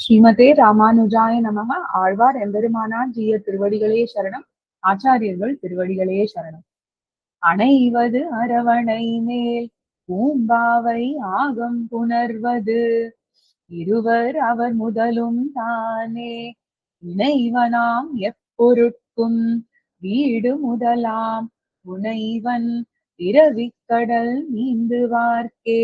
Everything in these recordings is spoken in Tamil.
ஸ்ரீமதே ராமானுஜாய நமக. ஆழ்வார் எம்பெருமானார் ஜீய திருவடிகளே சரணம். ஆச்சாரியர்கள் திருவடிகளே சரணம். அணைவது அரவணை மேல் பூம்பாவை ஆகம் புணர்வது இருவர் அவர் முதலும் தானே இணைவனாம் எப்பொருட்கும் வீடு முதலாம் உணைவன் இரவிக்கடல் நீந்துவார்க்கே.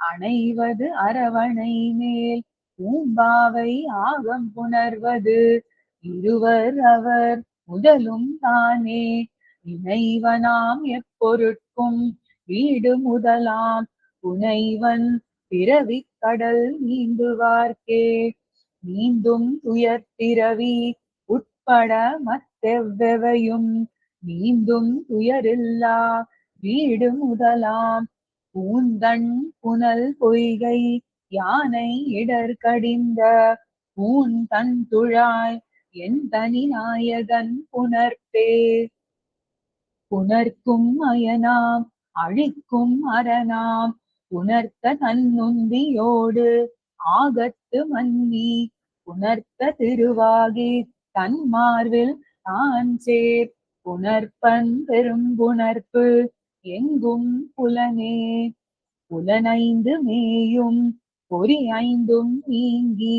அணைவது அரவணை மேல் பூம்பாவை ஆகம் புணர்வது இருவர் அவர் முதலும் தானே இணைவனாம் எப்பொருட்கும் வீடு முதலாம் புனைவன் பிறவிக்கடல் நீந்துவார்க்கே. நீந்தும் துயர்பிறவி உட்பட மத்தெவ்வெவையும் நீந்தும் துயரில்லா வீடு முதலாம் பூந்தண் புனல் பொய்கை யானை இடர் கடிந்த பூன் தன் துழாய் என் தனி நாயகன் புணர்ப்பே. புணர்க்கும் அயனாம் அழிக்கும் அரணாம் புணர்த்த தன்னுந்தியோடு ஆகத்து மன்னி புணர்த்த திருவாகி தன் மார்பில் தான் சேர் புணர்ப்பன் பெரும் புணர்ப்பு எங்கும் புலனே. புலனைந்து மேயும் பொறி ஐந்தும் நீங்கி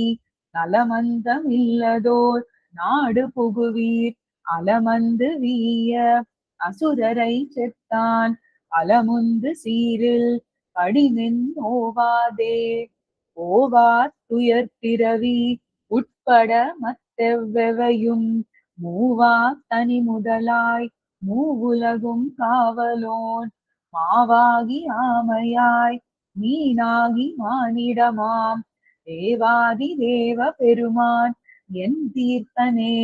நலமந்தம் இல்லதோர் நாடு புகுவீர் அலமந்து வீய அசுரரை செத்தான் அலமுந்து சீரில் படிமின் ஓவாதே. ஓவாத் துயர்பிறவி உட்பட மத்தெவ்வெவையும் மூவா தனி முதலாய் மூவுலகும் காவலோன் மாவாகி ஆமையாய் மீனாகி மானிடமாம் தேவாதி தேவ பெருமான் என் தீர்த்தனே.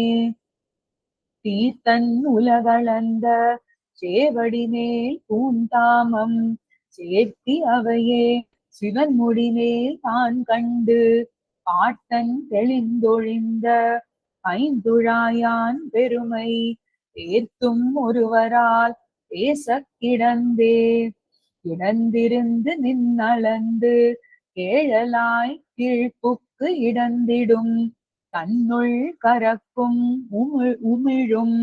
தீர்த்தன் உலகளந்த சேவடி மேல் பூந்தாமம் சேர்த்தி அவையே சிவன் முடிமேல் தான் கண்டு பாட்டன் தெளிந்தொழிந்த ஐந்துழாயான் பெருமை தேர்த்தும் ஒருவரால் பேச கிடந்தே. கிடந்திருந்து நின்னளந்து கேழலாய் கீழ்ப்புக்கு இடந்திடும் தன்னுள் கரக்கும் உமிழும்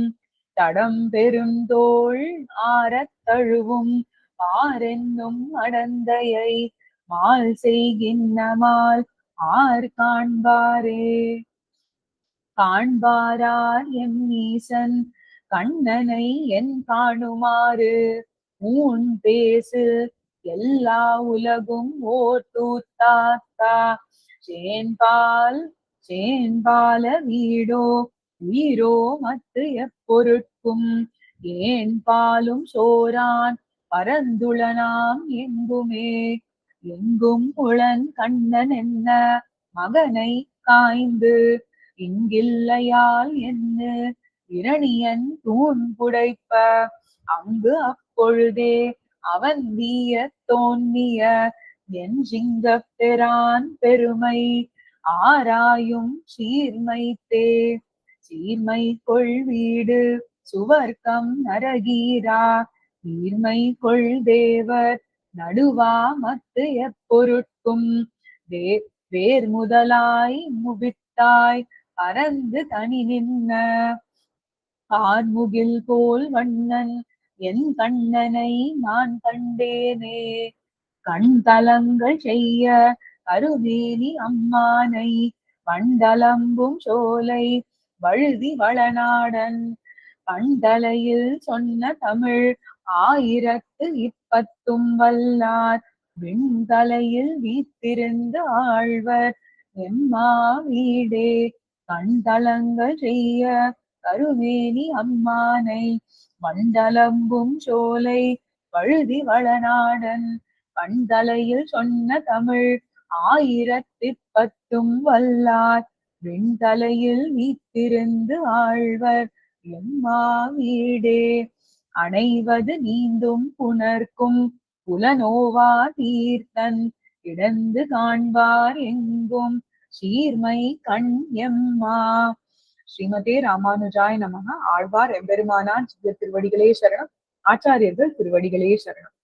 தடம் பெருந்தோள் ஆரத் தழுவும் பாரென்னும் அடந்தையை மால் செய்கின்னமால் ஆர் காண்பாரே. காண்பாரார் எம் ஈசன் கண்ணனை என் காணுமாறு ஊன் பேசு எல்லா உலகும் ஓர் தூத்தாத்தா சேன்பால வீடோ உயிரோ மத்து எப்பொருட்கும் ஏன் பாலும் சோரான் பரந்துளனாம் எங்குமே. எங்கும் உளன் கண்ணன் என்ன மகனை காய்ந்து இங்கில்லையால் என்ன இரணியன் தூண் புடைப்ப அங்கு அப்பொழுதே அவன் வீய தோன்னிய என் சிங்கப் பெறான் பெருமை ஆராயும் சீர்மைத்தே. சீர்மை கொள் வீடு சுவர்க்கம் நரகீரா நீர்மை கொள் தேவர் நடுவா மத்து எப்பொருட்கும் வேர் முதலாய் முவித்தாய் பரந்து தனி நின்ன ஆர்முகில் போல் வண்ணன் என் கண்ணனை நான் கண்டேனே. கண் தலங்கள் செய்ய கருமேனி அம்மானை வண்டலம்பும் சோலை வழுதி வளநாடன் பண்டலையில் சொன்ன தமிழ் 1020 வல்லார் விண்தலையில் வீத்திருந்து ஆழ்வர் எம்மா வீடே. கண்தலங்கள் செய்ய கருமேனி அம்மானை மண்டலம்பும் சோலை வழுதி வளநாடன் பண்டலையில் சொன்ன தமிழ் 1020 வல்லார் விண்தலையில் வீத்திருந்து ஆழ்வர் எம்மா வீடே. அணைவது நீந்தும் புணர்க்கும் புலனோவா தீர்த்தன் இடந்து காண்பார் எங்கும் சீர்மை கண் எம்மா. ஸ்ரீமதே ராமானுஜாய நமக. ஆழ்வார் எம்பெருமானார் ஜீய திருவடிகளே சரணம். ஆச்சாரியர்கள் திருவடிகளே சரணம்.